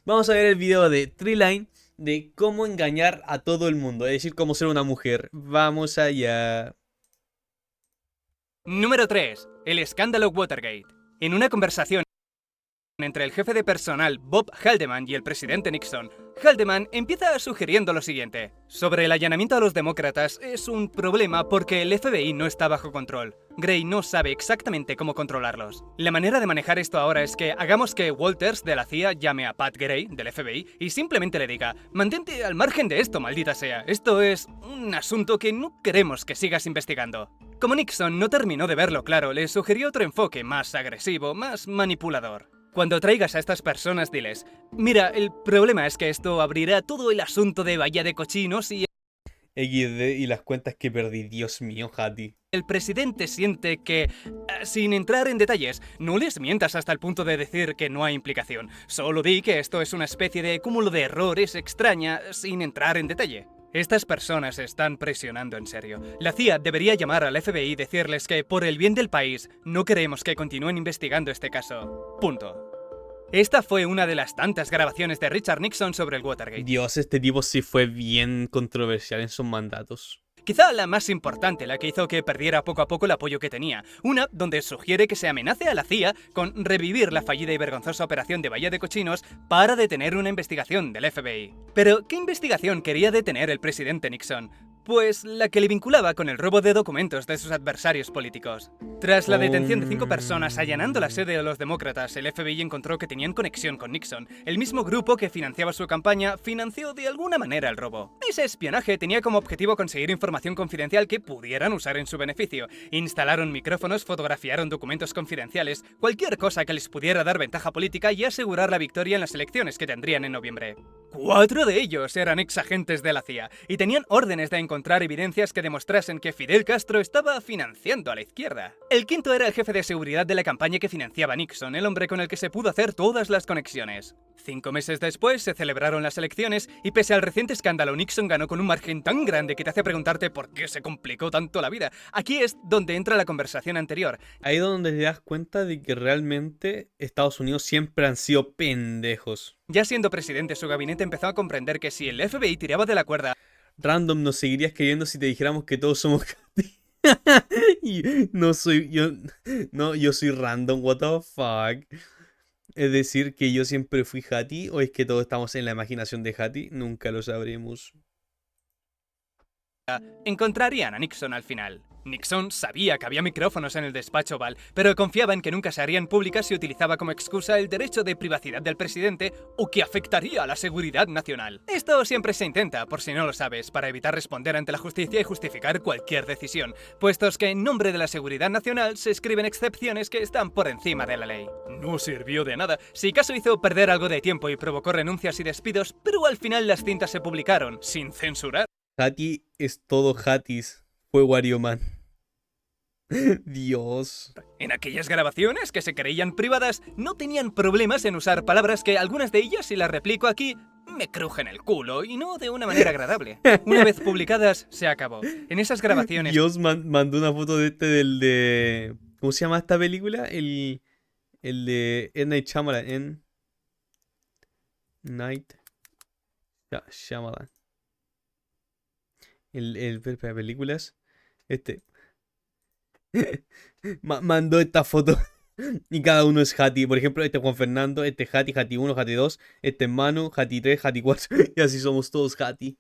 Vamos a ver el video de Treeline de cómo engañar a todo el mundo, es decir, cómo ser una mujer. Vamos allá. Número 3. El escándalo Watergate. En una conversación entre el jefe de personal Bob Haldeman y el presidente Nixon, Haldeman empieza sugiriendo lo siguiente. Sobre el allanamiento a los demócratas es un problema porque el FBI no está bajo control. Gray no sabe exactamente cómo controlarlos. La manera de manejar esto ahora es que hagamos que Walters de la CIA llame a Pat Gray del FBI y simplemente le diga: mantente al margen de esto, maldita sea. Esto es un asunto que no queremos que sigas investigando. Como Nixon no terminó de verlo claro, le sugirió otro enfoque más agresivo, más manipulador. Cuando traigas a estas personas, diles: mira, el problema es que esto abrirá todo el asunto de Bahía de Cochinos y XD y las cuentas que perdí, Dios mío, Hattie. el presidente siente que, sin entrar en detalles, no les mientas hasta el punto de decir que no hay implicación. Solo di que esto es una especie de cúmulo de errores extraña, sin entrar en detalle. Estas personas están presionando en serio. La CIA debería llamar al FBI y decirles que, por el bien del país, no queremos que continúen investigando este caso. Punto. Esta fue una de las tantas grabaciones de Richard Nixon sobre el Watergate. Dios, este tipo sí fue bien controversial en sus mandatos. Quizá la más importante, la que hizo que perdiera poco a poco el apoyo que tenía. Una donde sugiere que se amenace a la CIA con revivir la fallida y vergonzosa operación de Bahía de Cochinos para detener una investigación del FBI. Pero, ¿qué investigación quería detener el presidente Nixon? Pues la que le vinculaba con el robo de documentos de sus adversarios políticos. Tras la detención de 5 personas allanando la sede de los demócratas, el FBI encontró que tenían conexión con Nixon. El mismo grupo que financiaba su campaña financió de alguna manera el robo. Ese espionaje tenía como objetivo conseguir información confidencial que pudieran usar en su beneficio. Instalaron micrófonos, fotografiaron documentos confidenciales, cualquier cosa que les pudiera dar ventaja política y asegurar la victoria en las elecciones que tendrían en noviembre. 4 de ellos eran exagentes de la CIA y tenían órdenes de encontrar evidencias que demostrasen que Fidel Castro estaba financiando a la izquierda. El quinto era el jefe de seguridad de la campaña que financiaba Nixon, el hombre con el que se pudo hacer todas las conexiones. 5 meses después se celebraron las elecciones y pese al reciente escándalo, Nixon ganó con un margen tan grande que te hace preguntarte por qué se complicó tanto la vida. Aquí es donde entra la conversación anterior. Ahí es donde te das cuenta de que realmente Estados Unidos siempre han sido pendejos. Ya siendo presidente, su gabinete empezó a comprender que si el FBI tiraba de la cuerda, Random, nos seguirías queriendo si te dijéramos que todos somos Hattie. Y no soy yo. No, yo soy random, what the fuck. Es decir, que yo siempre fui Hattie, o es que todos estamos en la imaginación de Hattie, nunca lo sabremos. encontrarían a Nixon al final. Nixon sabía que había micrófonos en el despacho Oval, pero confiaba en que nunca se harían públicas si utilizaba como excusa el derecho de privacidad del presidente o que afectaría a la seguridad nacional. Esto siempre se intenta, por si no lo sabes, para evitar responder ante la justicia y justificar cualquier decisión, puestos que en nombre de la seguridad nacional se escriben excepciones que están por encima de la ley. No sirvió de nada, si acaso hizo perder algo de tiempo y provocó renuncias y despidos, pero al final las cintas se publicaron, sin censurar. Hattie es todo Hatties. Fue Wario Man. Dios. En aquellas grabaciones que se creían privadas, no tenían problemas en usar palabras que algunas de ellas, si las replico aquí, me crujen el culo, y no de una manera agradable. Una vez publicadas, se acabó. En esas grabaciones... Dios mandó una foto de este del de... ¿Cómo se llama esta película? El de M. Night Shyamalan. M. Night Shyamalan. El de películas. Este. Mandó esta foto. Y cada uno es Hattie. Por ejemplo, este es Juan Fernando, este es Hattie, Hattie 1, Hattie 2, este es Manu, Hattie 3, Hattie 4. Y así somos todos Hattie.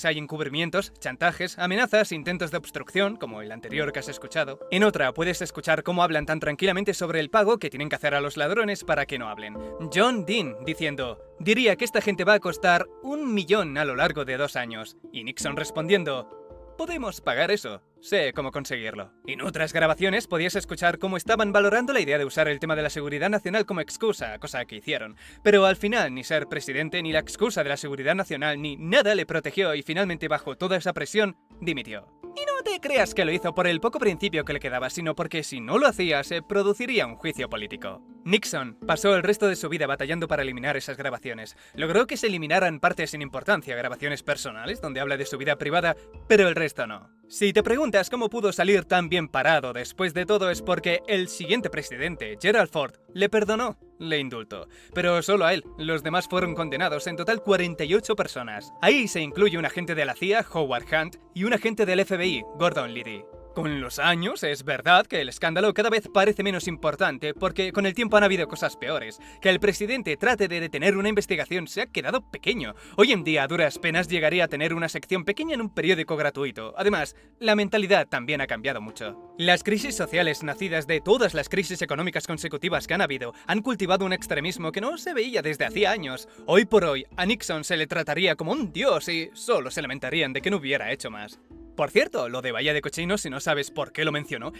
hay encubrimientos, chantajes, amenazas, intentos de obstrucción, como el anterior que has escuchado. En otra puedes escuchar cómo hablan tan tranquilamente sobre el pago que tienen que hacer a los ladrones para que no hablen. John Dean diciendo: diría que esta gente va a costar 1 millón a lo largo de 2 años. Y Nixon respondiendo: podemos pagar eso, sé cómo conseguirlo. En otras grabaciones podías escuchar cómo estaban valorando la idea de usar el tema de la seguridad nacional como excusa, cosa que hicieron. Pero al final ni ser presidente, ni la excusa de la seguridad nacional, ni nada le protegió y finalmente bajo toda esa presión, dimitió. Y no no te creas que lo hizo por el poco principio que le quedaba, sino porque si no lo hacía se produciría un juicio político. Nixon pasó el resto de su vida batallando para eliminar esas grabaciones. Logró que se eliminaran partes sin importancia, grabaciones personales donde habla de su vida privada, pero el resto no. Si te preguntas cómo pudo salir tan bien parado después de todo, es porque el siguiente presidente, Gerald Ford, le perdonó, le indultó. Pero solo a él, los demás fueron condenados, en total 48 personas. Ahí se incluye un agente de la CIA, Howard Hunt, y un agente del FBI, Gordon Liddy. Con los años, es verdad que el escándalo cada vez parece menos importante, porque con el tiempo han habido cosas peores. Que el presidente trate de detener una investigación se ha quedado pequeño. Hoy en día, a duras penas, llegaría a tener una sección pequeña en un periódico gratuito. Además, la mentalidad también ha cambiado mucho. Las crisis sociales nacidas de todas las crisis económicas consecutivas que han habido han cultivado un extremismo que no se veía desde hacía años. Hoy por hoy, a Nixon se le trataría como un dios y solo se lamentarían de que no hubiera hecho más. Por cierto, lo de Bahía de Cochinos, si no sabes por qué lo mencionó,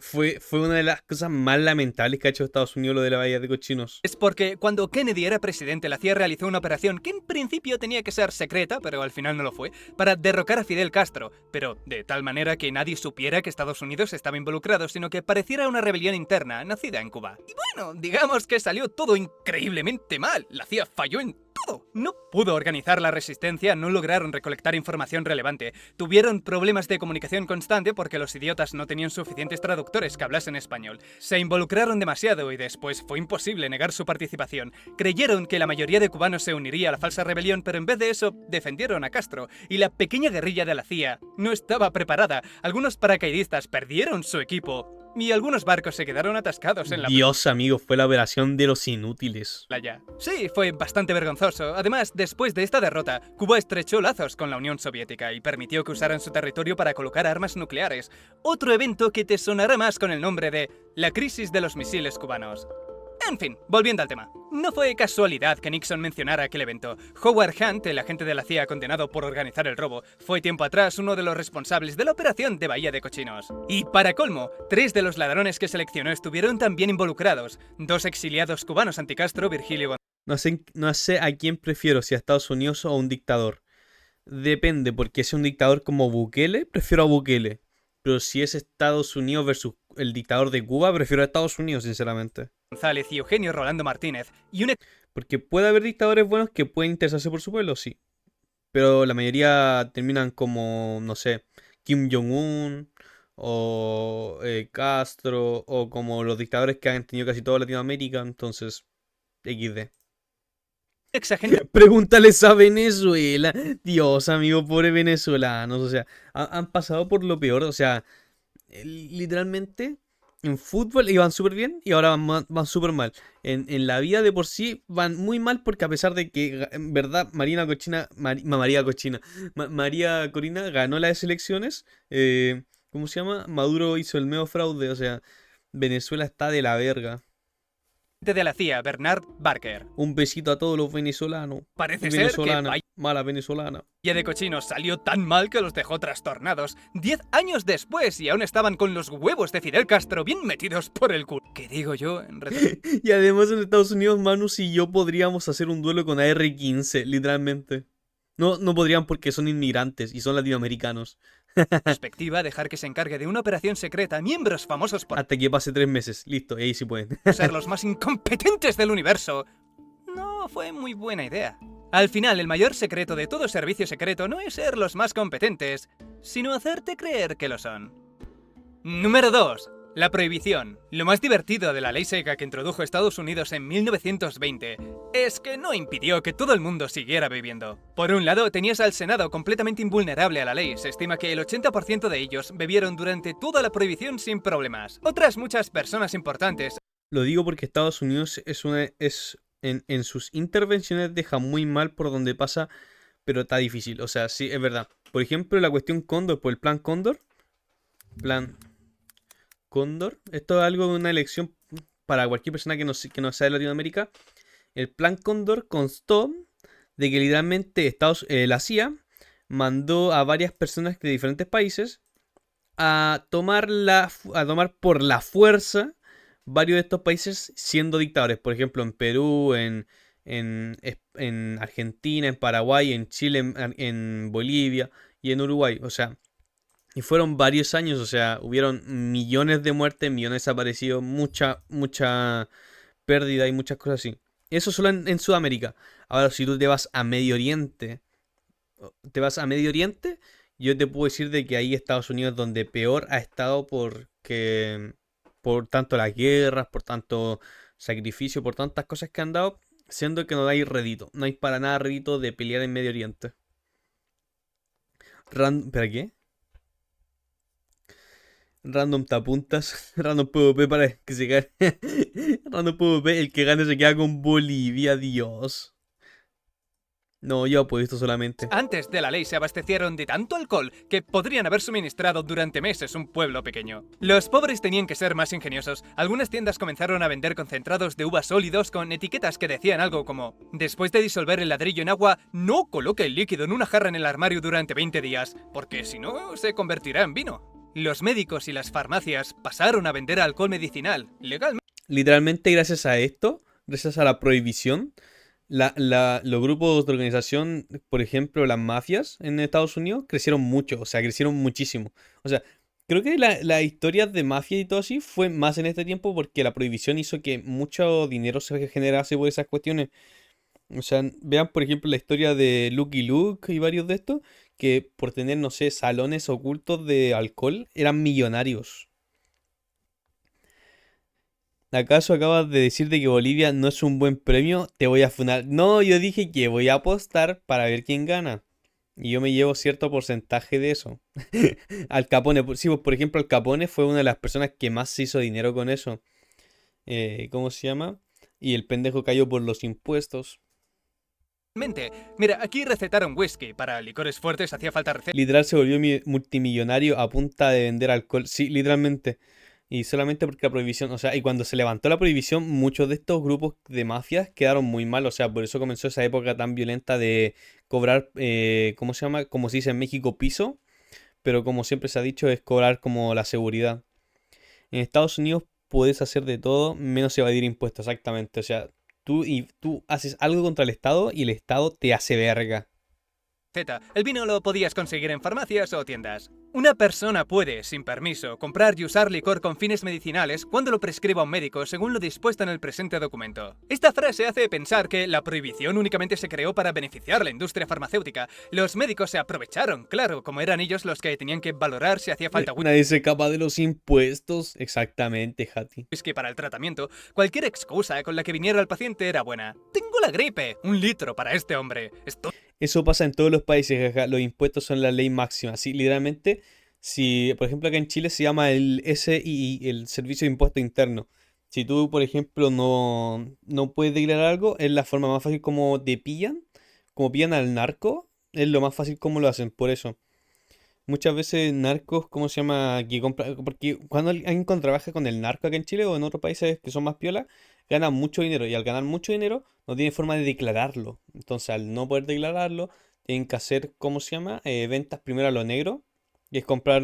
Fue una de las cosas más lamentables que ha hecho Estados Unidos, lo de la bahía de cochinos. es porque cuando Kennedy era presidente, la CIA realizó una operación que en principio tenía que ser secreta, pero al final no lo fue, para derrocar a Fidel Castro, pero de tal manera que nadie supiera que Estados Unidos estaba involucrado, sino que pareciera una rebelión interna nacida en Cuba. Y bueno, digamos que salió todo increíblemente mal. La CIA falló en todo. No pudo organizar la resistencia, no lograron recolectar información relevante, tuvieron problemas de comunicación constante porque los idiotas no tenían suficientes traductores que hablasen español, se involucraron demasiado y después fue imposible negar su participación. Creyeron que la mayoría de cubanos se uniría a la falsa rebelión, pero en vez de eso defendieron a Castro, y la pequeña guerrilla de la CIA no estaba preparada. Algunos paracaidistas perdieron su equipo y algunos barcos se quedaron atascados en la Dios, amigo, fue la operación de los inútiles. playa. Sí, fue bastante vergonzoso. Además, después de esta derrota, Cuba estrechó lazos con la Unión Soviética y permitió que usaran su territorio para colocar armas nucleares. Otro evento que te sonará más con el nombre de la crisis de los misiles cubanos. En fin, volviendo al tema. No fue casualidad que Nixon mencionara aquel evento. Howard Hunt, el agente de la CIA condenado por organizar el robo, fue tiempo atrás uno de los responsables de la operación de Bahía de Cochinos. Y para colmo, 3 de los ladrones que seleccionó estuvieron también involucrados. 2 exiliados cubanos anticastro, Virgilio No sé a quién prefiero, si a Estados Unidos o a un dictador. Depende, porque si es un dictador como Bukele, prefiero a Bukele. Pero si es Estados Unidos versus el dictador de Cuba, prefiero a Estados Unidos, sinceramente. González y Eugenio Rolando Martínez, y un Porque puede haber dictadores buenos que pueden interesarse por su pueblo, sí. Pero la mayoría terminan como, no sé, Kim Jong-un o Castro o como los dictadores que han tenido casi toda Latinoamérica. Entonces, XD. exagente Pregúntales a Venezuela. Dios, amigo, pobre venezolanos. O sea, han pasado por lo peor. O sea, literalmente en fútbol iban súper bien y ahora van súper mal. En la vida de por sí van muy mal porque a pesar de que en verdad María Corina ganó las elecciones, ¿cómo se llama? Maduro hizo el medio fraude. O sea, Venezuela está de la verga. de la CIA, Bernard Barker. Un besito a todos los venezolanos. Parece ser que Venezolana, Bahía mala venezolana. de Cochinos salió tan mal que los dejó trastornados 10 años después y aún estaban con los huevos de Fidel Castro bien metidos por el culo. ¿Qué digo yo? Y además en Estados Unidos, Manus y yo podríamos hacer un duelo con AR-15, literalmente. No podrían porque son inmigrantes y son latinoamericanos. Perspectiva, dejar que se encargue de una operación secreta miembros famosos por Hasta que pase 3 meses. Listo, y ahí sí pueden. ser los más incompetentes del universo. No fue muy buena idea. Al final, el mayor secreto de todo servicio secreto no es ser los más competentes, sino hacerte creer que lo son. Número 2. La prohibición. Lo más divertido de la ley seca que introdujo Estados Unidos en 1920 es que no impidió que todo el mundo siguiera bebiendo. Por un lado, tenías al Senado completamente invulnerable a la ley. Se estima que el 80% de ellos bebieron durante toda la prohibición sin problemas. Otras muchas personas importantes Lo digo porque Estados Unidos en sus intervenciones deja muy mal por donde pasa, pero está difícil. O sea, sí, es verdad. Por ejemplo, la cuestión Cóndor, por el plan Cóndor. Plan Cóndor. Esto es algo de una elección para cualquier persona que no sea de Latinoamérica. El plan Cóndor constó de que literalmente la CIA mandó a varias personas de diferentes países a tomar por la fuerza varios de estos países siendo dictadores. Por ejemplo, en Perú, en Argentina, en Paraguay, en Chile, en Bolivia y en Uruguay. O sea, Y fueron varios años, o sea, hubieron millones de muertes, millones desaparecidos, mucha pérdida y muchas cosas así. Eso solo en Sudamérica. Ahora, si tú te vas a Medio Oriente, yo te puedo decir de que ahí Estados Unidos es donde peor ha estado por tanto las guerras, por tanto sacrificio, por tantas cosas que han dado, siendo que no hay rédito, no hay para nada rédito de pelear en Medio Oriente. ¿Para qué? Random te apuntas, random PvP para que se gane. Random PvP, el que gane se queda con Bolivia, Dios. No, yo apuesto solamente. Antes de la ley se abastecieron de tanto alcohol que podrían haber suministrado durante meses un pueblo pequeño. Los pobres tenían que ser más ingeniosos. Algunas tiendas comenzaron a vender concentrados de uvas sólidos con etiquetas que decían algo como: después de disolver el ladrillo en agua, no coloque el líquido en una jarra en el armario durante 20 días, porque si no, se convertirá en vino. Los médicos y las farmacias pasaron a vender alcohol medicinal legalmente. Literalmente gracias a esto, gracias a la prohibición, los grupos de organización, por ejemplo, las mafias en Estados Unidos, crecieron mucho, o sea, crecieron muchísimo. O sea, creo que la historia de mafia y todo así fue más en este tiempo porque la prohibición hizo que mucho dinero se generase por esas cuestiones. O sea, vean, por ejemplo, la historia de Lucky Luke y varios de estos, que por tener, no sé, salones ocultos de alcohol, eran millonarios. ¿Acaso acabas de decir de que Bolivia no es un buen premio? Te voy a funar. No, yo dije que voy a apostar para ver quién gana. Y yo me llevo cierto porcentaje de eso. Al Capone, sí, pues, por ejemplo, Al Capone fue una de las personas que más se hizo dinero con eso. ¿Cómo se llama? Y el pendejo cayó por los impuestos. Mira, aquí recetaron whisky. Para licores fuertes hacía falta receta. Literal se volvió multimillonario a punta de vender alcohol. Sí, literalmente. Y solamente porque la prohibición, o sea, y cuando se levantó la prohibición, muchos de estos grupos de mafias quedaron muy mal. O sea, por eso comenzó esa época tan violenta de cobrar, ¿cómo se llama? Como se dice en México, piso. Pero como siempre se ha dicho, es cobrar como la seguridad. En Estados Unidos puedes hacer de todo menos evadir impuestos, exactamente. O sea, tú haces algo contra el Estado y el Estado te hace verga. El vino lo podías conseguir en farmacias o tiendas. Una persona puede, sin permiso, comprar y usar licor con fines medicinales cuando lo prescriba un médico según lo dispuesto en el presente documento. Esta frase hace pensar que la prohibición únicamente se creó para beneficiar a la industria farmacéutica. Los médicos se aprovecharon, claro, como eran ellos los que tenían que valorar si hacía falta Nadie se escapa de los impuestos. Exactamente, Hati. whisky para el tratamiento. Cualquier excusa con la que viniera el paciente era buena. Tengo la gripe, 1 litro para este hombre. Eso pasa en todos los países, jaja. Los impuestos son la ley máxima. Sí, literalmente, si, por ejemplo, acá en Chile se llama el SII, el Servicio de Impuesto Interno. Si tú, por ejemplo, no puedes declarar algo, es la forma más fácil como pillan al narco, es lo más fácil como lo hacen, por eso. Muchas veces narcos, ¿cómo se llama? Que compra, porque cuando alguien trabaja con el narco acá en Chile o en otros países que son más piola, ganan mucho dinero. Y al ganar mucho dinero, no tienen forma de declararlo. Entonces, al no poder declararlo, tienen que hacer, ¿cómo se llama? Ventas primero a lo negro. Y es comprar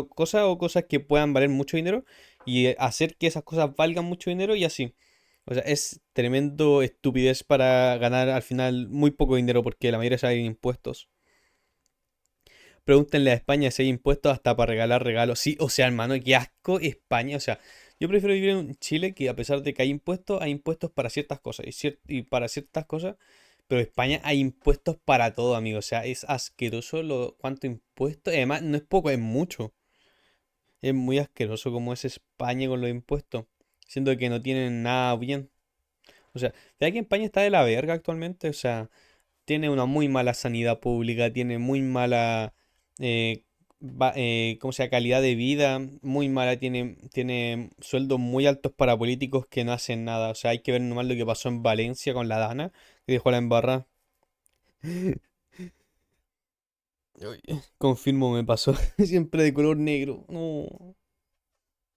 cosas o cosas que puedan valer mucho dinero. Y hacer que esas cosas valgan mucho dinero y así. O sea, es tremendo estupidez para ganar al final muy poco dinero porque la mayoría sale en impuestos. Pregúntenle a España si hay impuestos hasta para regalar regalos. Sí, o sea, hermano, qué asco España. O sea, yo prefiero vivir en Chile que a pesar de que hay impuestos para ciertas cosas y para ciertas cosas. Pero España hay impuestos para todo, amigo. O sea, es asqueroso lo cuánto impuesto. Además, no es poco, es mucho. Es muy asqueroso como es España con los impuestos. Siendo que no tienen nada bien. O sea, ¿verdad que España está de la verga actualmente? O sea, tiene una muy mala sanidad pública, tiene muy mala, eh, ¿cómo se llama? Calidad de vida, muy mala, tiene sueldos muy altos para políticos que no hacen nada. O sea, hay que ver nomás lo que pasó en Valencia con la Dana, que dejó la embarrada. Uy, confirmo, me pasó siempre de color negro. No.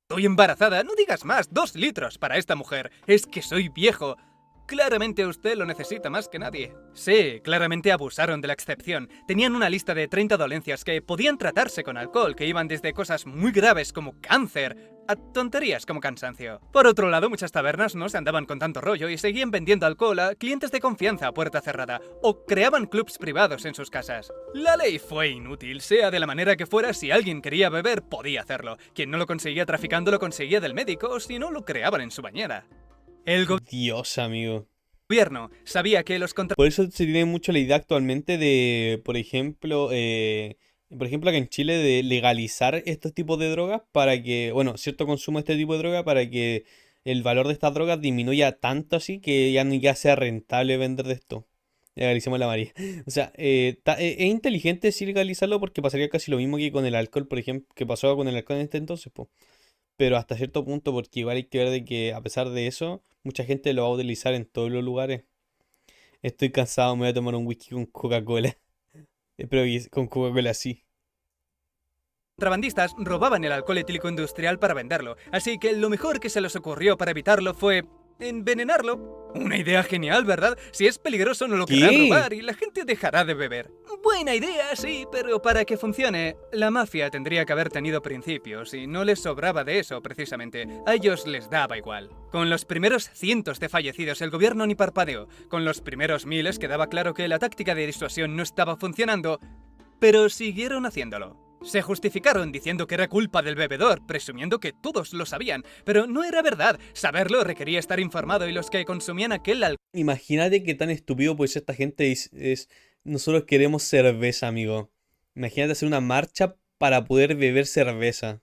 Estoy embarazada, no digas más, 2 litros para esta mujer. Es que soy viejo. Claramente usted lo necesita más que nadie. Sí, claramente abusaron de la excepción. Tenían una lista de 30 dolencias que podían tratarse con alcohol, que iban desde cosas muy graves como cáncer a tonterías como cansancio. Por otro lado, muchas tabernas no se andaban con tanto rollo y seguían vendiendo alcohol a clientes de confianza a puerta cerrada, o creaban clubs privados en sus casas. La ley fue inútil, sea de la manera que fuera. Si alguien quería beber, podía hacerlo. Quien no lo conseguía traficando lo conseguía del médico, o si no, lo creaban en su bañera. El Dios, amigo. gobierno sabía que los Por eso se tiene mucho la idea actualmente de, por ejemplo acá en Chile, de legalizar estos tipos de drogas para que, bueno, cierto consumo de este tipo de droga para que el valor de estas drogas disminuya tanto así que ya no ya sea rentable vender de esto. Legalicemos la María. O sea, es inteligente sí legalizarlo porque pasaría casi lo mismo que con el alcohol, por ejemplo, que pasó con el alcohol en este entonces, po. Pero hasta cierto punto, porque igual hay que ver de que a pesar de eso, mucha gente lo va a utilizar en todos los lugares. Estoy cansado, me voy a tomar un whisky con Coca-Cola. Espero que con Coca-Cola sí. contrabandistas robaban el alcohol etílico industrial para venderlo, así que lo mejor que se les ocurrió para evitarlo fue envenenarlo. Una idea genial, ¿verdad? Si es peligroso no lo querrán ¿Qué? robar y la gente dejará de beber. Buena idea, sí, pero para que funcione, la mafia tendría que haber tenido principios y no les sobraba de eso precisamente. A ellos les daba igual. Con los primeros cientos de fallecidos el gobierno ni parpadeó. Con los primeros miles quedaba claro que la táctica de disuasión no estaba funcionando, pero siguieron haciéndolo. Se justificaron diciendo que era culpa del bebedor, presumiendo que todos lo sabían, pero no era verdad. Saberlo requería estar informado y los que consumían aquel alcohol Imagínate qué tan estúpido puede ser esta gente nosotros queremos cerveza, amigo. Imagínate hacer una marcha para poder beber cerveza.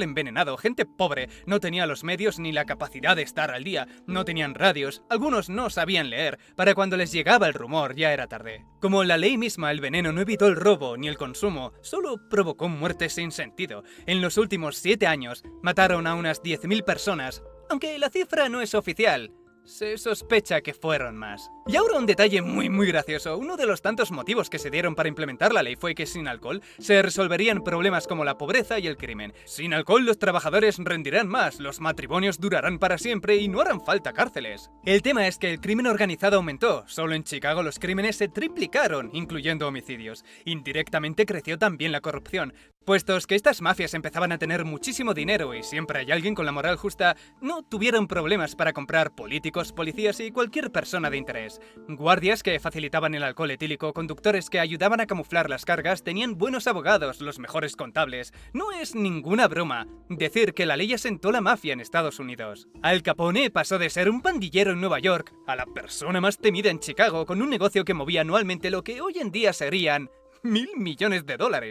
envenenado, gente pobre, no tenía los medios ni la capacidad de estar al día, no tenían radios, algunos no sabían leer, para cuando les llegaba el rumor ya era tarde. Como la ley misma, el veneno no evitó el robo ni el consumo, solo provocó muertes sin sentido. En los últimos 7 años mataron a unas 10.000 personas, aunque la cifra no es oficial. Se sospecha que fueron más. Y ahora un detalle muy gracioso. Uno de los tantos motivos que se dieron para implementar la ley fue que sin alcohol se resolverían problemas como la pobreza y el crimen. Sin alcohol los trabajadores rendirán más, los matrimonios durarán para siempre y no harán falta cárceles. El tema es que el crimen organizado aumentó. Solo en Chicago los crímenes se triplicaron, incluyendo homicidios. Indirectamente creció también la corrupción. Puestos que estas mafias empezaban a tener muchísimo dinero y siempre hay alguien con la moral justa, no tuvieron problemas para comprar políticos, policías y cualquier persona de interés. Guardias que facilitaban el alcohol etílico, conductores que ayudaban a camuflar las cargas, tenían buenos abogados, los mejores contables. No es ninguna broma decir que la ley asentó la mafia en Estados Unidos. Al Capone pasó de ser un pandillero en Nueva York a la persona más temida en Chicago, con un negocio que movía anualmente lo que hoy en día serían $1.000 millones.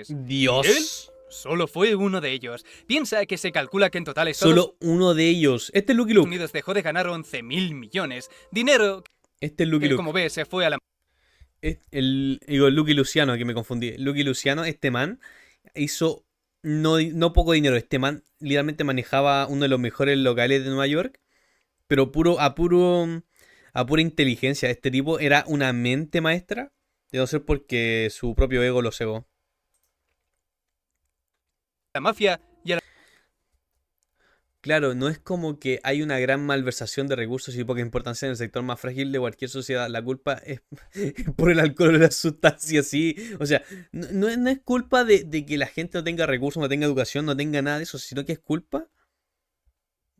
¿Y él? Dios. Solo fue uno de ellos. Piensa que se calcula que en total Estados Solo uno de ellos. Este es Lucky Luke. Unidos dejó de ganar 11.000 millones. Dinero Este es Lucky que, Luke. como ves, se fue a la Digo, Lucky Luciano, que me confundí. Lucky Luciano, este man, hizo no poco dinero. Este man literalmente manejaba uno de los mejores locales de Nueva York. Pero a pura inteligencia. Este tipo era una mente maestra. De no ser porque su propio ego lo cegó. mafia y a la Claro, no es como que hay una gran malversación de recursos y poca importancia en el sector más frágil de cualquier sociedad. La culpa es por el alcohol o las sustancias, sí. O sea, no es culpa de que la gente no tenga recursos, no tenga educación, no tenga nada de eso, sino que es culpa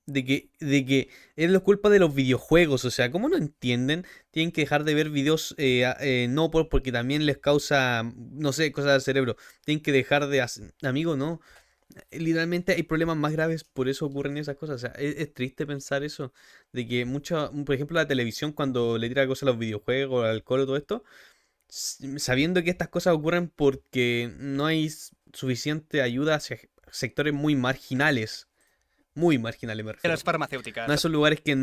de que es la culpa de los videojuegos. O sea, ¿cómo no entienden? Tienen que dejar de ver videos, no porque también les causa, no sé, cosas al cerebro. Tienen que dejar de hacer... Amigo, no. Literalmente hay problemas más graves, por eso ocurren esas cosas. O sea, es triste pensar eso. De que mucho, por ejemplo, la televisión cuando le tira cosas a los videojuegos, al alcohol, todo esto, sabiendo que estas cosas ocurren porque no hay suficiente ayuda hacia sectores muy marginales. Muy marginales me refiero. las farmacéuticas. No a esos lugares que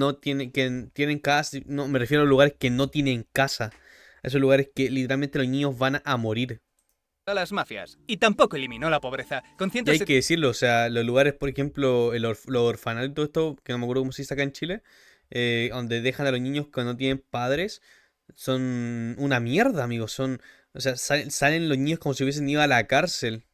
tienen casa, no, me refiero a lugares que no tienen casa. A esos lugares que literalmente los niños van a morir. A las mafias. Y tampoco eliminó la pobreza. Con Y hay que decirlo, o sea, los lugares, por ejemplo, los orfanatos y todo esto, que no me acuerdo cómo se dice acá en Chile, donde dejan a los niños que no tienen padres, son una mierda, amigos. O sea, salen los niños como si hubiesen ido a la cárcel.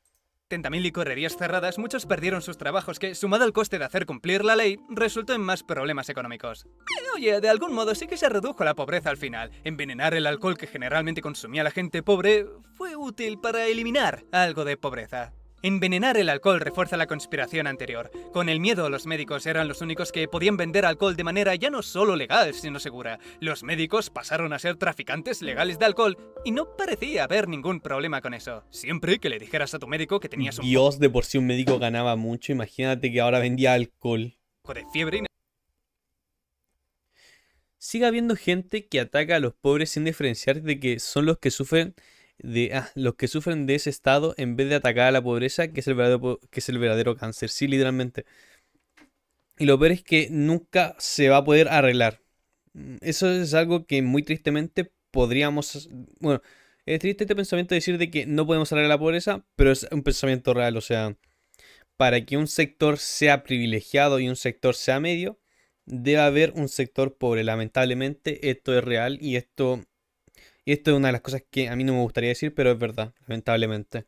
70.000 licorerías cerradas, muchos perdieron sus trabajos que, sumado al coste de hacer cumplir la ley, resultó en más problemas económicos. Oye, de algún modo sí que se redujo la pobreza al final. Envenenar el alcohol que generalmente consumía la gente pobre fue útil para eliminar algo de pobreza. Envenenar el alcohol refuerza la conspiración anterior. Con el miedo, los médicos eran los únicos que podían vender alcohol de manera ya no solo legal, sino segura. Los médicos pasaron a ser traficantes legales de alcohol y no parecía haber ningún problema con eso. Siempre que le dijeras a tu médico que tenías un Dios, de por sí un médico ganaba mucho. Imagínate que ahora vendía alcohol. poco de fiebre y Sigue habiendo gente que ataca a los pobres sin diferenciar de que son los que sufren de ese estado en vez de atacar a la pobreza, que es que es el verdadero cáncer. Sí, literalmente. Y lo peor es que nunca se va a poder arreglar. Eso es algo que muy tristemente podríamos... Bueno, es triste este pensamiento de decir de que no podemos arreglar la pobreza, pero es un pensamiento real. O sea, para que un sector sea privilegiado y un sector sea medio, debe haber un sector pobre. Lamentablemente esto es real y esto es una de las cosas que a mí no me gustaría decir, pero es verdad, lamentablemente.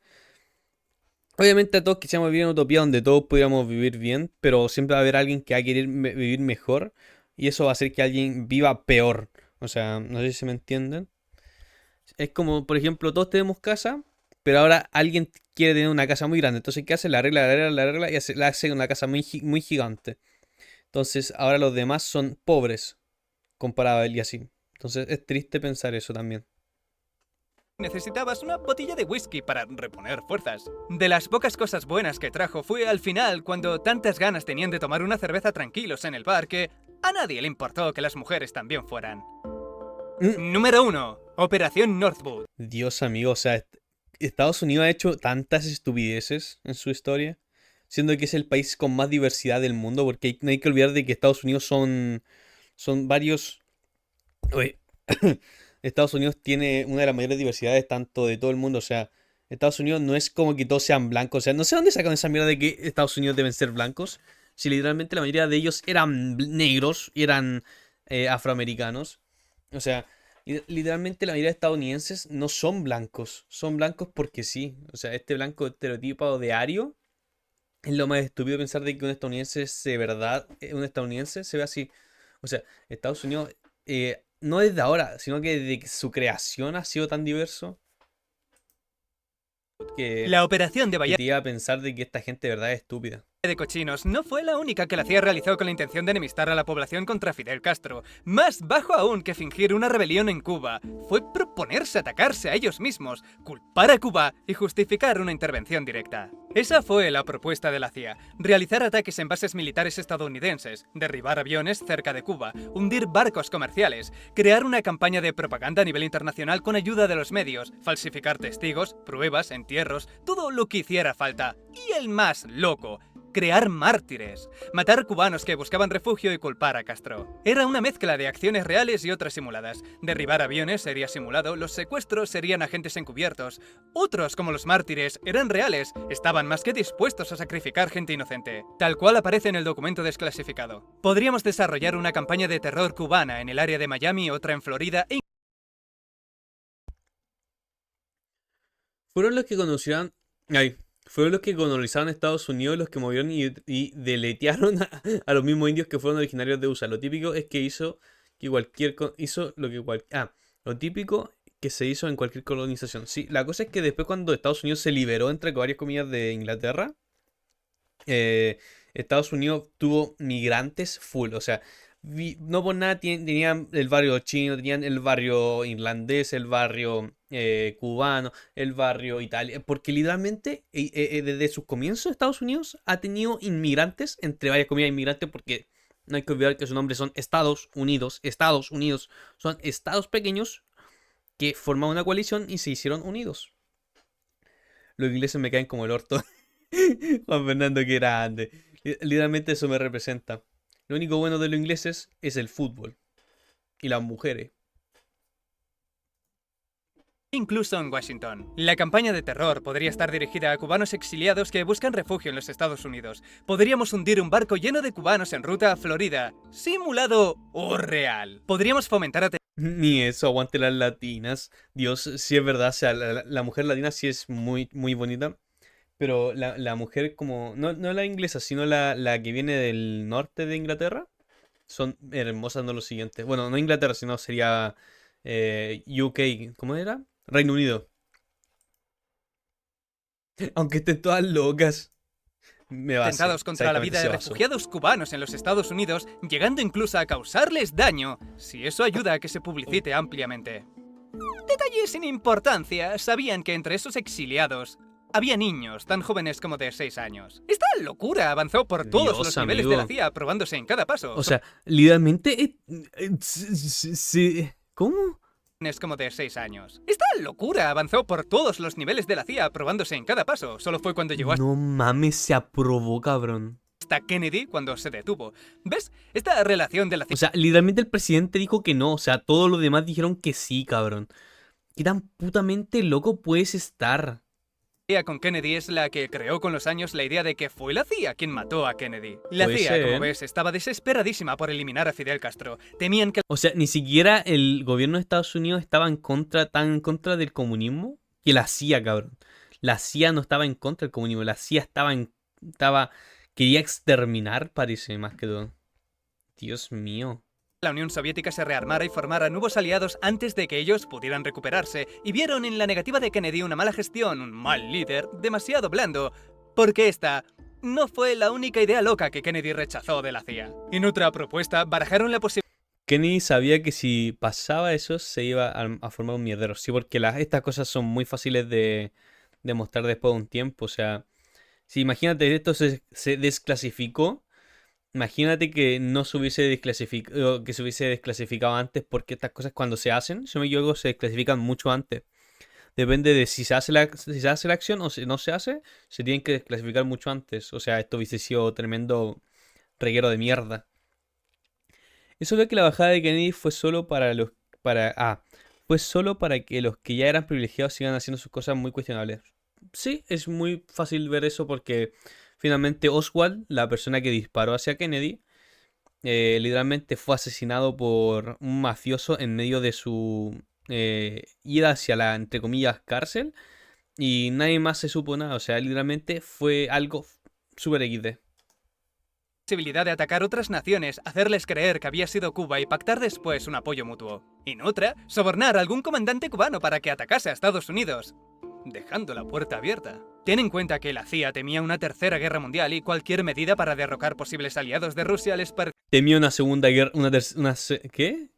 Obviamente a todos quisiéramos vivir en una utopía donde todos pudiéramos vivir bien, pero siempre va a haber alguien que va a querer vivir mejor y eso va a hacer que alguien viva peor. O sea, no sé si se me entienden. Es como, por ejemplo, todos tenemos casa, pero ahora alguien quiere tener una casa muy grande. Entonces, ¿qué hace? La arregla y la hace una casa muy gigante. Entonces, ahora los demás son pobres comparado a él y así. Entonces, es triste pensar eso también. necesitabas una botella de whisky para reponer fuerzas. De las pocas cosas buenas que trajo fue al final cuando tantas ganas tenían de tomar una cerveza tranquilos en el bar que a nadie le importó que las mujeres también fueran. Número 1. Operación Northwood. Dios, amigo, o sea, Estados Unidos ha hecho tantas estupideces en su historia, siendo que es el país con más diversidad del mundo, porque no hay que olvidar de que Estados Unidos son varios... Uy, Estados Unidos tiene una de las mayores diversidades tanto de todo el mundo, o sea, Estados Unidos no es como que todos sean blancos, o sea, no sé dónde sacan esa mierda de que Estados Unidos deben ser blancos, si literalmente la mayoría de ellos eran negros y eran afroamericanos, o sea, literalmente la mayoría de estadounidenses no son blancos porque sí, o sea, este blanco estereotipo de ario es lo más estúpido pensar de que un estadounidense se ve así, o sea, Estados Unidos no desde ahora, sino que desde que su creación ha sido tan diverso que, La operación de que Bahía te iba a pensar de que esta gente de verdad es estúpida. de Cochinos no fue la única que la CIA realizó con la intención de enemistar a la población contra Fidel Castro. Más bajo aún que fingir una rebelión en Cuba, fue proponerse atacarse a ellos mismos, culpar a Cuba y justificar una intervención directa. Esa fue la propuesta de la CIA, realizar ataques en bases militares estadounidenses, derribar aviones cerca de Cuba, hundir barcos comerciales, crear una campaña de propaganda a nivel internacional con ayuda de los medios, falsificar testigos, pruebas, entierros, todo lo que hiciera falta. Y el más loco, crear mártires, matar cubanos que buscaban refugio y culpar a Castro. Era una mezcla de acciones reales y otras simuladas. Derribar aviones sería simulado, los secuestros serían agentes encubiertos. Otros, como los mártires, eran reales, estaban más que dispuestos a sacrificar gente inocente, tal cual aparece en el documento desclasificado. Podríamos desarrollar una campaña de terror cubana en el área de Miami, otra en Florida e Fueron los que conocieron... Ay, fueron los que colonizaron Estados Unidos, los que movieron y deletearon a los mismos indios que fueron originarios de USA. Lo típico es que hizo lo que lo típico que se hizo en cualquier colonización. Sí, la cosa es que después cuando Estados Unidos se liberó, entre varias comillas, de Inglaterra, Estados Unidos tuvo migrantes full, o sea, no por nada tenían el barrio chino, tenían el barrio irlandés, el barrio cubano, el barrio italiano, porque literalmente desde sus comienzos Estados Unidos ha tenido inmigrantes, entre varias comillas inmigrantes, porque no hay que olvidar que su nombre son Estados Unidos, son estados pequeños que forman una coalición y se hicieron unidos. Los ingleses me caen como el orto. Juan Fernando, qué grande. Literalmente eso me representa. Lo único bueno de los ingleses es el fútbol. Y las mujeres. incluso en Washington. La campaña de terror podría estar dirigida a cubanos exiliados que buscan refugio en los Estados Unidos. Podríamos hundir un barco lleno de cubanos en ruta a Florida, simulado o real. Podríamos fomentar a Ni eso, aguante las latinas. Dios, sí es verdad, o sea, la mujer latina sí es muy bonita. Pero la mujer como, no la inglesa, sino la que viene del norte de Inglaterra, son hermosas, no lo siguiente. Bueno, no Inglaterra, sino sería UK, ¿cómo era? Reino Unido. Aunque estén todas locas. Me baso, atentados contra la exactamente vida se de basó. refugiados cubanos en los Estados Unidos, llegando incluso a causarles daño, si eso ayuda a que se publicite ampliamente. Detalle sin importancia, sabían que entre esos exiliados había niños tan jóvenes como de 6 años. Esta locura avanzó por todos Dios, los niveles de la amigo. CIA, probándose en cada paso. O sea, literalmente... ¿Cómo? Jóvenes como de 6 años. Esta locura avanzó por todos los niveles de la CIA, probándose en cada paso. Solo fue cuando llegó No mames, se aprobó, cabrón. hasta Kennedy cuando se detuvo. ¿Ves? Esta relación de la O sea, literalmente el presidente dijo que no. O sea, todos los demás dijeron que sí, cabrón. ¿Qué tan putamente loco puedes estar? CIA con Kennedy es la que creó con los años la idea de que fue la CIA quien mató a Kennedy. La Puede CIA, como ser. ves, estaba desesperadísima por eliminar a Fidel Castro. Temían que O sea, ni siquiera el gobierno de Estados Unidos estaba en contra, tan en contra del comunismo que la CIA, cabrón. La CIA no estaba en contra del comunismo, la CIA quería exterminar, parece, más que todo. Dios mío. la Unión Soviética se rearmara y formara nuevos aliados antes de que ellos pudieran recuperarse, y vieron en la negativa de Kennedy una mala gestión, un mal líder, demasiado blando, porque esta no fue la única idea loca que Kennedy rechazó de la CIA. En otra propuesta, barajaron la posibilidad Kennedy sabía que si pasaba eso se iba a formar un mierdero. Sí, porque estas cosas son muy fáciles de mostrar después de un tiempo. O sea, si imagínate esto se desclasificó. Imagínate que no se hubiese desclasificado, que se hubiese desclasificado antes, porque estas cosas cuando se hacen, si no me equivoco, se desclasifican mucho antes. Depende de si se hace la acción o si no se hace, se tienen que desclasificar mucho antes. O sea, esto hubiese sido tremendo reguero de mierda. Eso de que la bajada de Kennedy fue solo fue solo para que los que ya eran privilegiados sigan haciendo sus cosas muy cuestionables. Sí, es muy fácil ver eso porque finalmente Oswald, la persona que disparó hacia Kennedy, literalmente fue asesinado por un mafioso en medio de su ida hacia la, entre comillas, cárcel. Y nadie más se supo nada. O sea, literalmente fue algo súper XD. de atacar otras naciones, hacerles creer que había sido Cuba y pactar después un apoyo mutuo. En otra, sobornar a algún comandante cubano para que atacase a Estados Unidos, dejando la puerta abierta. Ten en cuenta que la CIA temía una tercera guerra mundial y cualquier medida para derrocar posibles aliados de Rusia les parecía Temió una segunda guerra. ¿Qué?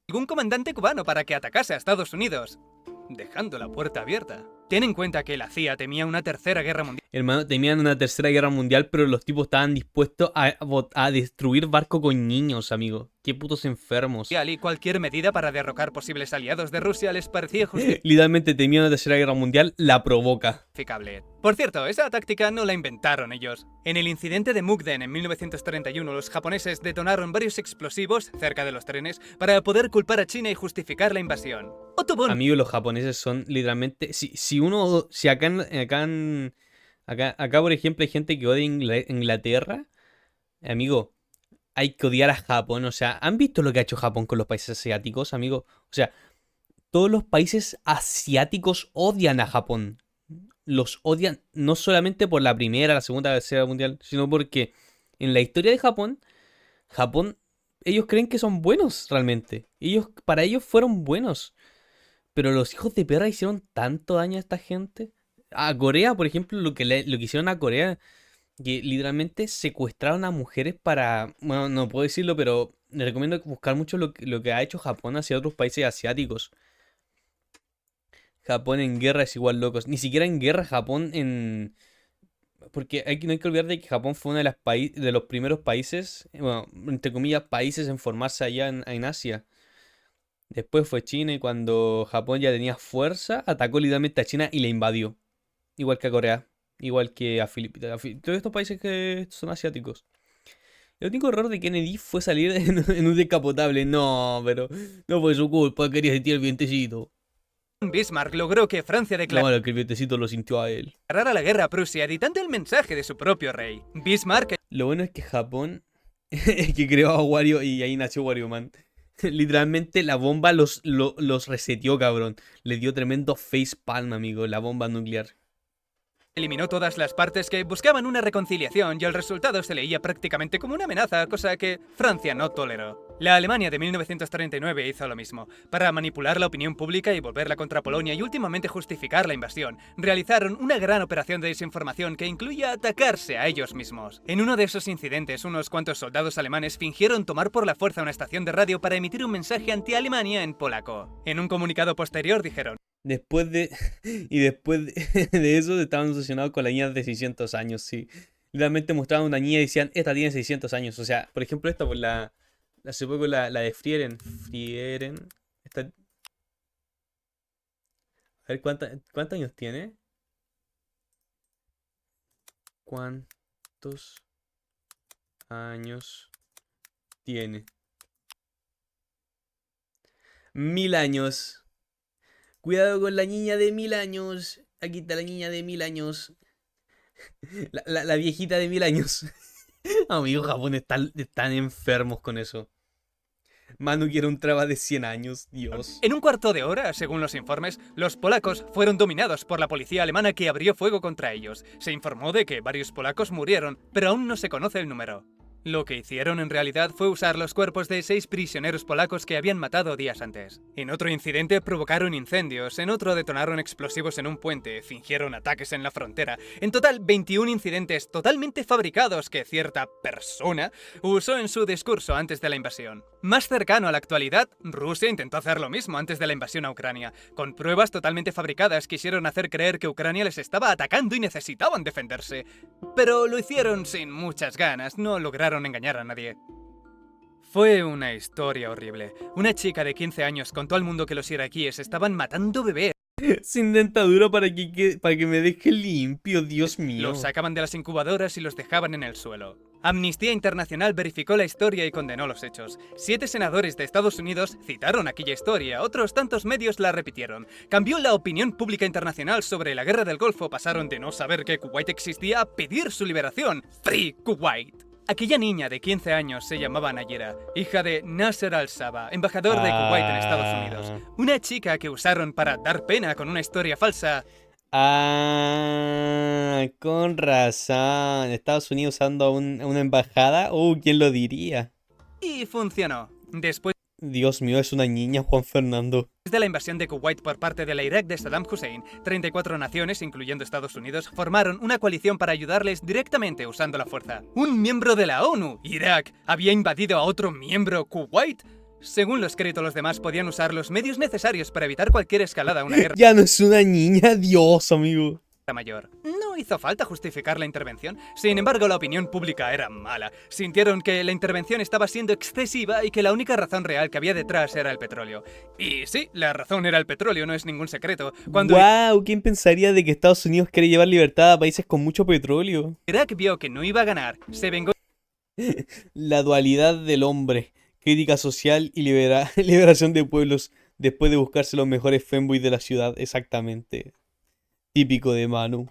algún comandante cubano para que atacase a Estados Unidos, dejando la puerta abierta. Ten en cuenta que la CIA temía una tercera guerra mundial Hermano, temían una tercera guerra mundial, pero los tipos estaban dispuestos a destruir barco con niños, amigo. Qué putos enfermos. y cualquier medida para derrocar posibles aliados de Rusia les parecía Literalmente temían una tercera guerra mundial, la provoca. justificable. Por cierto, esa táctica no la inventaron ellos. En el incidente de Mukden en 1931, los japoneses detonaron varios explosivos cerca de los trenes para poder culpar a China y justificar la invasión. Amigos, los japoneses son literalmente... Si acá, por ejemplo, hay gente que odia Inglaterra, amigo, hay que odiar a Japón. O sea, ¿han visto lo que ha hecho Japón con los países asiáticos, amigo? O sea, todos los países asiáticos odian a Japón. Los odian no solamente por la primera, la segunda, la tercera mundial, sino porque en la historia de Japón, Japón, ellos creen que son buenos realmente. Para ellos fueron buenos. Pero los hijos de perra hicieron tanto daño a esta gente. A Corea, por ejemplo, lo que hicieron a Corea, que literalmente secuestraron a mujeres para... Bueno, no puedo decirlo, pero les recomiendo buscar mucho lo que ha hecho Japón hacia otros países asiáticos. Japón en guerra es igual locos. Ni siquiera en guerra Japón en... Porque no hay que olvidar de que Japón fue uno de los primeros países, bueno, entre comillas, países en formarse allá en Asia. Después fue China y cuando Japón ya tenía fuerza, atacó literalmente a China y la invadió. Igual que a Corea, igual que a Filipinas. Todos estos países que son asiáticos. El único error de Kennedy fue salir en un descapotable. No, pero no fue su culpa, quería sentir el vientecito. Bismarck logró que Francia Lo malo es que el vientecito lo sintió a él. declarara la guerra a Prusia, editando el mensaje de su propio rey. Bismarck Lo bueno es que Japón es que creó a Wario y ahí nació Wario Man. Literalmente la bomba los reseteó, cabrón. Le dio tremendo facepalm, amigo, la bomba nuclear. eliminó todas las partes que buscaban una reconciliación y el resultado se leía prácticamente como una amenaza, cosa que Francia no toleró. La Alemania de 1939 hizo lo mismo. Para manipular la opinión pública y volverla contra Polonia y últimamente justificar la invasión, realizaron una gran operación de desinformación que incluía atacarse a ellos mismos. En uno de esos incidentes, unos cuantos soldados alemanes fingieron tomar por la fuerza una estación de radio para emitir un mensaje anti-Alemania en polaco. En un comunicado posterior dijeron: Después de. Y después de eso estaban obsesionados con la niña de 600 años, sí. Literalmente mostraban una niña y decían, esta tiene 600 años. O sea, por ejemplo, esta, pues hace poco la de Frieren. Frieren. Esta, a ver, ¿cuántos años tiene? ¿Cuántos años tiene? 1000 años. Cuidado con la niña de 1000 años. Aquí está la niña de 1000 años. La viejita de 1000 años. Amigos, Japón están enfermos con eso. Manu quiere un traba de 100 años, Dios. En un cuarto de hora, según los informes, los polacos fueron dominados por la policía alemana que abrió fuego contra ellos. Se informó de que varios polacos murieron, pero aún no se conoce el número. Lo que hicieron en realidad fue usar los cuerpos de 6 prisioneros polacos que habían matado días antes. En otro incidente provocaron incendios, en otro detonaron explosivos en un puente, fingieron ataques en la frontera. En total, 21 incidentes totalmente fabricados que cierta persona usó en su discurso antes de la invasión. Más cercano a la actualidad, Rusia intentó hacer lo mismo antes de la invasión a Ucrania. Con pruebas totalmente fabricadas quisieron hacer creer que Ucrania les estaba atacando y necesitaban defenderse. Pero lo hicieron sin muchas ganas, no lograron engañar a nadie. Fue una historia horrible. Una chica de 15 años contó al mundo que los iraquíes estaban matando bebés. Sin dentadura para que me deje limpio, Dios mío. Los sacaban de las incubadoras y los dejaban en el suelo. Amnistía Internacional verificó la historia y condenó los hechos. 7 senadores de Estados Unidos citaron aquella historia, otros tantos medios la repitieron. Cambió la opinión pública internacional sobre la guerra del Golfo, pasaron de no saber que Kuwait existía a pedir su liberación. ¡Free Kuwait! Aquella niña de 15 años se llamaba Nayera, hija de Nasser al-Saba, embajador de Kuwait en Estados Unidos. Una chica que usaron para dar pena con una historia falsa. Con razón. Estados Unidos usando a una embajada. ¿Quién lo diría? Y funcionó. Después Dios mío, es una niña, Juan Fernando. de la invasión de Kuwait por parte de la Irak de Saddam Hussein, 34 naciones, incluyendo Estados Unidos, formaron una coalición para ayudarles directamente usando la fuerza. Un miembro de la ONU, Irak, había invadido a otro miembro, Kuwait. Según lo escrito, los demás podían usar los medios necesarios para evitar cualquier escalada a una guerra Ya no es una niña, Dios, amigo. mayor. No hizo falta justificar la intervención. Sin embargo, la opinión pública era mala. Sintieron que la intervención estaba siendo excesiva y que la única razón real que había detrás era el petróleo. Y sí, la razón era el petróleo, no es ningún secreto. Cuando ¡Wow! ¿Quién pensaría de que Estados Unidos quiere llevar libertad a países con mucho petróleo? Irak vio que no iba a ganar, se vengó La dualidad del hombre. Crítica social y liberación de pueblos después de buscarse los mejores femboys de la ciudad, exactamente. Típico de Manu.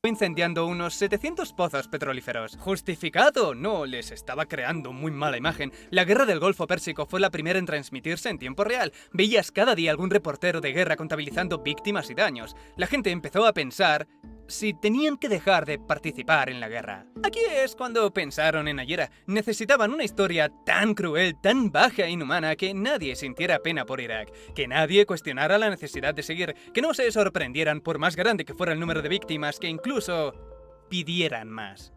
incendiando unos 700 pozos petrolíferos. ¿Justificado? No, les estaba creando muy mala imagen. La guerra del Golfo Pérsico fue la primera en transmitirse en tiempo real. Veías cada día algún reportero de guerra contabilizando víctimas y daños. La gente empezó a pensar si tenían que dejar de participar en la guerra. Aquí es cuando pensaron en Nayera. Necesitaban una historia tan cruel, tan baja e inhumana que nadie sintiera pena por Irak, que nadie cuestionara la necesidad de seguir, que no se sorprendieran por más grande que fuera el número de víctimas, que incluso pidieran más.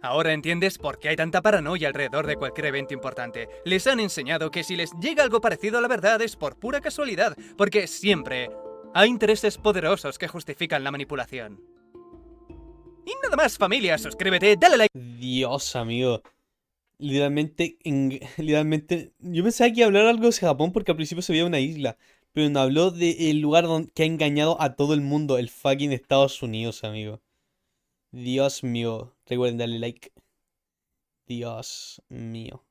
Ahora entiendes por qué hay tanta paranoia alrededor de cualquier evento importante. Les han enseñado que si les llega algo parecido a la verdad es por pura casualidad, porque siempre hay intereses poderosos que justifican la manipulación. Y nada más, familia, suscríbete, dale like. Dios, amigo. Literalmente, yo pensaba que iba a hablar algo de Japón porque al principio se veía una isla, pero no habló del lugar que ha engañado a todo el mundo, el fucking Estados Unidos, amigo. Dios mío. Recuerden darle like. Dios mío.